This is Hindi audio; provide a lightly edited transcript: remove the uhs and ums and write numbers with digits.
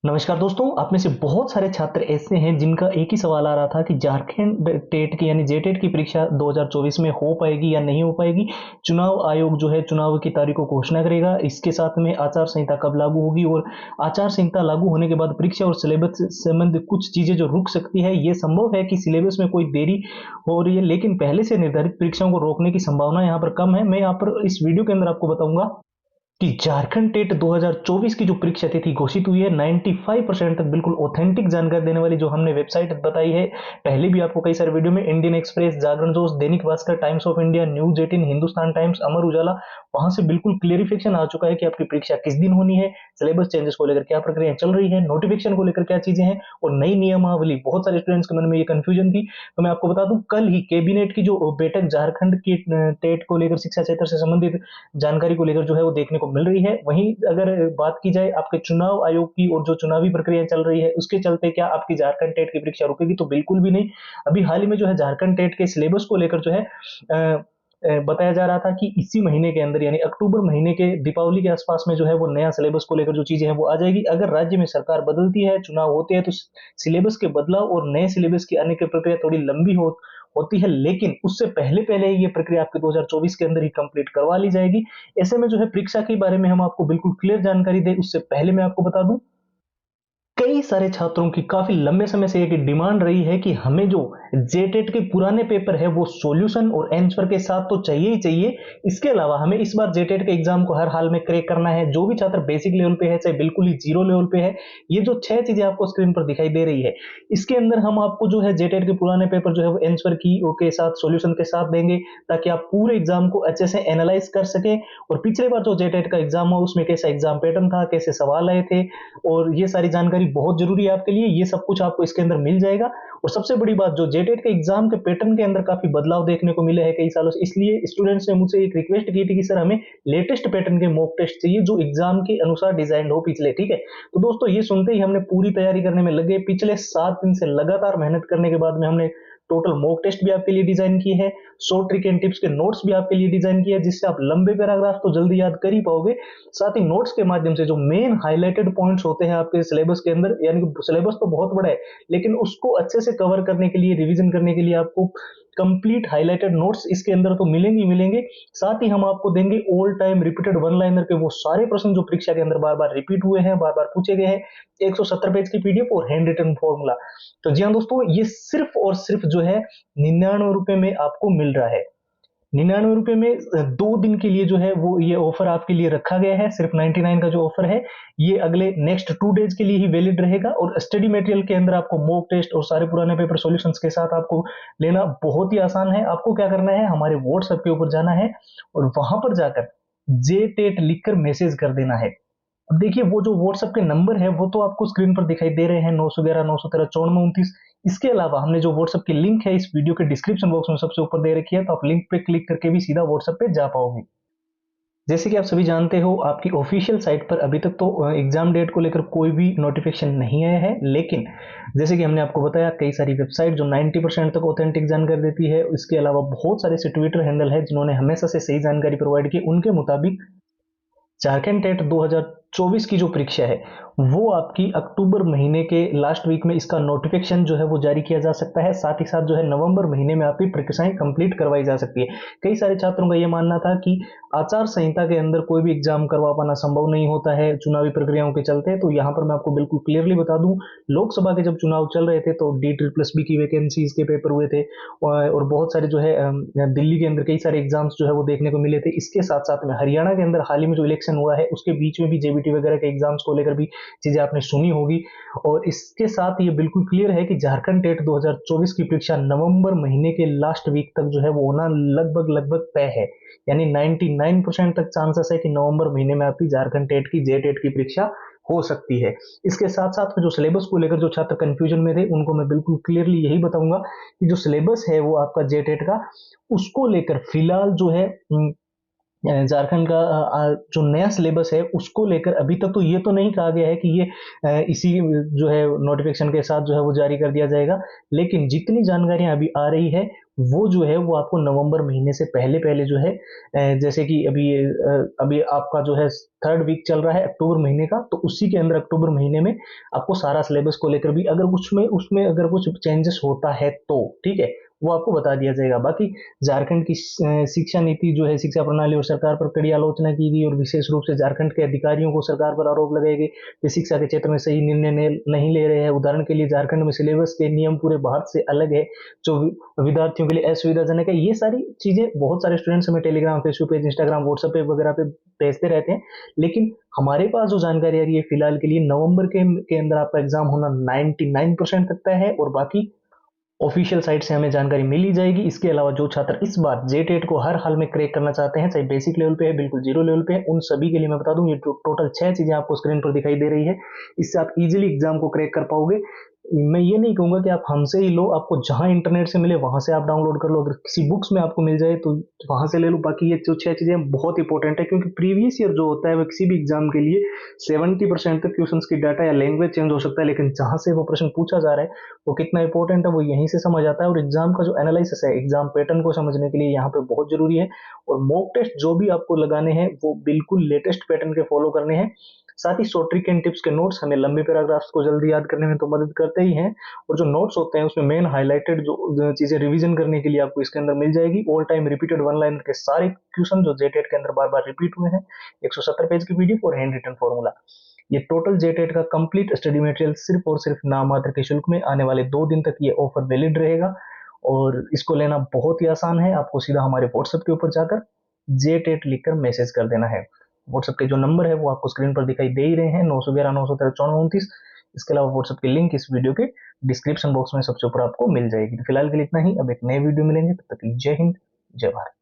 नमस्कार दोस्तों, आप में से बहुत सारे छात्र ऐसे हैं जिनका एक ही सवाल आ रहा था कि झारखंड टेट की यानी जेटेट की परीक्षा 2024 में हो पाएगी या नहीं हो पाएगी। चुनाव आयोग जो है चुनाव की तारीख को घोषणा करेगा, इसके साथ में आचार संहिता कब लागू होगी और आचार संहिता लागू होने के बाद परीक्षा और सिलेबस से संबंधित कुछ चीजें जो रुक सकती है। ये संभव है कि सिलेबस में कोई देरी हो रही है, लेकिन पहले से निर्धारित परीक्षाओं को रोकने की संभावना यहाँ पर कम है। मैं यहाँ पर इस वीडियो के अंदर आपको बताऊंगा कि झारखंड टेट 2024 की जो परीक्षा तिथि घोषित हुई है 95% तक बिल्कुल ऑथेंटिक जानकारी देने वाली जो हमने वेबसाइट बताई है। पहले भी आपको कई सारे वीडियो में Indian express, Jagran Josh, Dainik Bhaskar, Times of India, News 18, Hindustan Times, Amar Ujala, वहां से बिल्कुल क्लियरिफिकेशन आ चुका है कि आपकी परीक्षा किस दिन होनी है, सिलेबस चेंजेस को लेकर क्या प्रक्रिया चल रही है, नोटिफिकेशन को लेकर क्या चीजें हैं और नई नियमावली। बहुत सारे स्टूडेंट्स के मन में ये कंफ्यूजन थी, तो मैं आपको बता दूं कल ही कैबिनेट की जो बैठक झारखंड की टेट को लेकर शिक्षा क्षेत्र से संबंधित जानकारी को लेकर जो है वो देखने को मिल रही है। वहीं अगर बात की जाए आपके चुनाव आयोग की और जो चुनावी प्रक्रिया चल रही है उसके चलते क्या आपकी झारखंड टेट की परीक्षा रुकेगी, तो बिल्कुल भी नहीं। अभी हाल ही में जो है झारखंड टेट के सिलेबस को लेकर जो है बताया जा रहा था कि इसी महीने के अंदर यानी अक्टूबर महीने के दीपावली के आसपास में जो है वो नया सिलेबस को लेकर जो चीजें हैं वो आ जाएगी। अगर राज्य में सरकार बदलती है, चुनाव होते हैं, तो सिलेबस के बदलाव और नए सिलेबस की आने की प्रक्रिया थोड़ी लंबी होती है, लेकिन उससे पहले पहले ये प्रक्रिया आपके 2024 के अंदर ही कंप्लीट करवा ली जाएगी। ऐसे में जो है परीक्षा के बारे में हम आपको बिल्कुल क्लियर जानकारी दें उससे पहले मैं आपको बता दूं, कई सारे छात्रों की काफी लंबे समय से एक डिमांड रही है कि हमें जो जेटेट के पुराने पेपर है वो सॉल्यूशन और आंसर के साथ तो चाहिए ही चाहिए। इसके अलावा हमें इस बार जेटेट के एग्जाम को हर हाल में क्रैक करना है। जो भी छात्र बेसिक लेवल पे है, चाहे बिल्कुल ही जीरो लेवल पे है, ये जो 6 चीजें आपको स्क्रीन पर दिखाई दे रही है, इसके अंदर हम आपको जो है जेटेट के पुराने पेपर जो है वो आंसर की के साथ सॉल्यूशन के साथ देंगे, ताकि आप पूरे एग्जाम को अच्छे से एनालाइज कर सके। और पिछले बार जो जेटेट का एग्जाम हुआ उसमें कैसा एग्जाम पैटर्न था, कैसे सवाल आए थे, और ये सारी जानकारी बहुत जरूरी है आपके लिए। ये सब कुछ आपको इसके अंदर मिल जाएगा। और सबसे बड़ी बात, जो जेटेट के एग्जाम के पैटर्न के अंदर काफी बदलाव देखने को मिले हैं कई सालों से, इसलिए स्टूडेंट्स ने मुझसे एक रिक्वेस्ट की थी कि सर हमें लेटेस्ट पैटर्न के मॉक टेस्ट चाहिए जो एग्जाम के अनुसार डिजाइन हो पिछले। ठीक है, तो दोस्तों ये सुनते ही हमने पूरी तैयारी करने में लगे। पिछले 7 दिन से लगातार मेहनत करने के बाद में हमने टोटल मॉक टेस्ट भी आपके लिए डिजाइन की है, शॉर्ट ट्रिक एंड टिप्स के नोट्स भी आपके लिए डिजाइन किए हैं, जिससे आप लंबे पैराग्राफ तो जल्दी याद कर ही पाओगे। साथ ही नोट्स के माध्यम से जो मेन हाईलाइटेड पॉइंट्स होते हैं आपके सिलेबस के अंदर, यानी कि सिलेबस तो बहुत बड़ा है लेकिन उसको अच्छे से कवर करने के लिए, रिवीजन करने के लिए आपको कंप्लीट हाईलाइटेड नोट्स इसके अंदर तो मिलेंगे ही मिलेंगे। साथ ही हम आपको देंगे all time repeated one liner के वो सारे प्रश्न जो परीक्षा के अंदर बार बार रिपीट हुए हैं, बार बार पूछे गए हैं, 170 पेज की पीडीएफ और हैंड रिटन फॉर्मूला। तो जी हाँ दोस्तों, ये सिर्फ और सिर्फ जो है 99 रुपए में आपको मिल रहा है। 99 रुपए में 2 दिन के लिए जो है वो ये ऑफर आपके लिए रखा गया है। सिर्फ 99 का जो ऑफर है ये अगले नेक्स्ट 2 डेज के लिए ही वैलिड रहेगा। और स्टडी मटेरियल के अंदर आपको मॉक टेस्ट और सारे पुराने पेपर सॉल्यूशंस के साथ आपको लेना बहुत ही आसान है। आपको क्या करना है, हमारे व्हाट्सएप के ऊपर जाना है और वहां पर जाकर जे टेट लिखकर मैसेज कर देना है। अब देखिए वो जो व्हाट्सएप के नंबर है वो तो आपको स्क्रीन पर दिखाई दे रहे हैं, 911 913 9429। इसके अलावा हमने जो व्हाट्सएप की लिंक है इस वीडियो के डिस्क्रिप्शन बॉक्स में सबसे ऊपर दे रखी है, तो आप लिंक पे क्लिक करके भी सीधा व्हाट्सएप पे जा पाओगे। जैसे कि आप सभी जानते हो, आपकी ऑफिशियल साइट पर अभी तक तो एग्जाम डेट को लेकर कोई भी नोटिफिकेशन नहीं आया है, लेकिन जैसे कि हमने आपको बताया कई सारी वेबसाइट जो 90% तक ऑथेंटिक जानकारी देती है, इसके अलावा बहुत सारे से ट्विटर हैंडल है जिन्होंने हमेशा से सही जानकारी प्रोवाइड की, उनके मुताबिक झारखंड टेट 2024 की जो परीक्षा है वो आपकी अक्टूबर महीने के लास्ट वीक में इसका नोटिफिकेशन जो है वो जारी किया जा सकता है। साथ ही साथ जो है नवंबर महीने में आपकी परीक्षाएं कंप्लीट करवाई जा सकती है। कई सारे छात्रों का ये मानना था कि आचार संहिता के अंदर कोई भी एग्जाम करवा पाना संभव नहीं होता है चुनावी प्रक्रियाओं के चलते। तो यहाँ पर मैं आपको बिल्कुल क्लियरली बता दूं, लोकसभा के जब चुनाव चल रहे थे तो D++ की वैकेंसीज के पेपर हुए थे और बहुत सारे जो है दिल्ली के अंदर कई सारे एग्जाम्स जो है वो देखने को मिले थे। इसके साथ साथ में हरियाणा के अंदर हाल ही में जो इलेक्शन हुआ है उसके बीच में भी जेबीटी वगैरह के एग्जाम्स को लेकर भी चीजें आपने सुनी होगी। और इसके साथ ये बिल्कुल क्लियर है कि झारखंड टेट 2024 की परीक्षा नवंबर महीने के लास्ट वीक तक जो है वो होना लगभग लगभग तय है। यानी 99% तक चांसेस है कि नवंबर महीने में आपकी झारखंड टेट की जे टेट की परीक्षा हो सकती है। इसके साथ साथ में जो सिलेबस को लेकर जो छात्र कंफ्यूजन में थे उनको मैं बिल्कुल क्लियरली यही बताऊंगा कि जो सिलेबस है वो आपका जे टेट का, उसको लेकर फिलहाल जो है झारखंड का जो नया सिलेबस है उसको लेकर अभी तक तो ये तो नहीं कहा गया है कि ये इसी जो है नोटिफिकेशन के साथ जो है वो जारी कर दिया जाएगा, लेकिन जितनी जानकारियां अभी आ रही है वो जो है वो आपको नवंबर महीने से पहले पहले जो है जैसे कि अभी आपका जो है थर्ड वीक चल रहा है अक्टूबर महीने का, तो उसी के अंदर अक्टूबर महीने में आपको सारा सिलेबस को लेकर भी अगर उसमें अगर कुछ चेंजेस होता है तो ठीक है, वो आपको बता दिया जाएगा। बाकी झारखंड की शिक्षा नीति जो है, शिक्षा प्रणाली और सरकार पर कड़ी आलोचना की गई और विशेष रूप से झारखंड के अधिकारियों को सरकार पर आरोप लगाए गए कि शिक्षा के क्षेत्र में सही निर्णय नहीं ले रहे हैं। उदाहरण के लिए झारखंड में सिलेबस के नियम पूरे भारत से अलग है, जो विद्यार्थियों के लिए असुविधाजनक है। ये सारी चीजें बहुत सारे स्टूडेंट्स हमें Telegram, Facebook page, Instagram, WhatsApp पे वगैरह पे भेजते रहते हैं, लेकिन हमारे पास जो जानकारी आ रही है फिलहाल के लिए नवंबर के अंदर आपका एग्जाम होना 99% तक तय है, और बाकी ऑफिशियल साइट से हमें जानकारी मिल ही जाएगी। इसके अलावा जो छात्र इस बार जेटेट को हर हाल में क्रैक करना चाहते हैं, चाहे बेसिक लेवल पे है, बिल्कुल जीरो लेवल पे है, उन सभी के लिए मैं बता दूं ये टोटल 6 चीजें आपको स्क्रीन पर दिखाई दे रही है। इससे आप इजीली एग्जाम को क्रैक कर पाओगे। मैं ये नहीं कहूंगा कि आप हमसे ही लो, आपको जहां इंटरनेट से मिले वहां से आप डाउनलोड कर लो, अगर किसी बुक्स में आपको मिल जाए तो वहां से ले लो। बाकी ये जो 6 चीजें बहुत इंपॉर्टेंट है, क्योंकि प्रीवियस ईयर जो होता है वो किसी भी एग्जाम के लिए 70% तक क्वेश्चन की डाटा या लैंग्वेज चेंज हो सकता है, लेकिन जहां से वो प्रश्न पूछा जा रहा है वो कितना इंपॉर्टेंट है वो यहीं से समझ आता है। और एग्जाम का जो एनालिसिस है, एग्जाम पैटर्न को समझने के लिए यहाँ पे बहुत जरूरी है। और मॉक टेस्ट जो भी आपको लगाने हैं वो बिल्कुल लेटेस्ट पैटर्न के फॉलो करने हैं। साथ ही शॉर्ट ट्रिक एंड टिप्स के नोट्स हमें लंबे पैराग्राफ्स को जल्दी याद करने में तो मदद करते ही हैं, और जो नोट्स होते हैं उसमें मेन हाईलाइटेड जो चीजें रिवीजन करने के लिए आपको इसके अंदर मिल जाएगी। All time repeated one liner के सारे क्वेश्चन जो जेटेट के अंदर बार बार रिपीट हुए हैं, 170 पेज की पीडीएफ और हैंड रिटन फॉर्मूला। ये टोटल जेटेट का कंप्लीट स्टडी मटेरियल सिर्फ और सिर्फ नाम मात्र के शुल्क में आने वाले 2 दिन तक ये ऑफर वैलिड रहेगा, और इसको लेना बहुत ही आसान है। आपको सीधा हमारे व्हाट्सएप के ऊपर जाकर जेटेट लिखकर मैसेज कर देना है। व्हाट्सएप के जो नंबर है वो आपको स्क्रीन पर दिखाई दे ही रहे हैं, 911 913 9429। इसके अलावा व्हाट्सएप की लिंक इस वीडियो के डिस्क्रिप्शन बॉक्स में सबसे ऊपर आपको मिल जाएगी। तो फिलहाल के लिए इतना ही, अब एक नए वीडियो मिलेंगे, तब तक जय हिंद, जय भारत।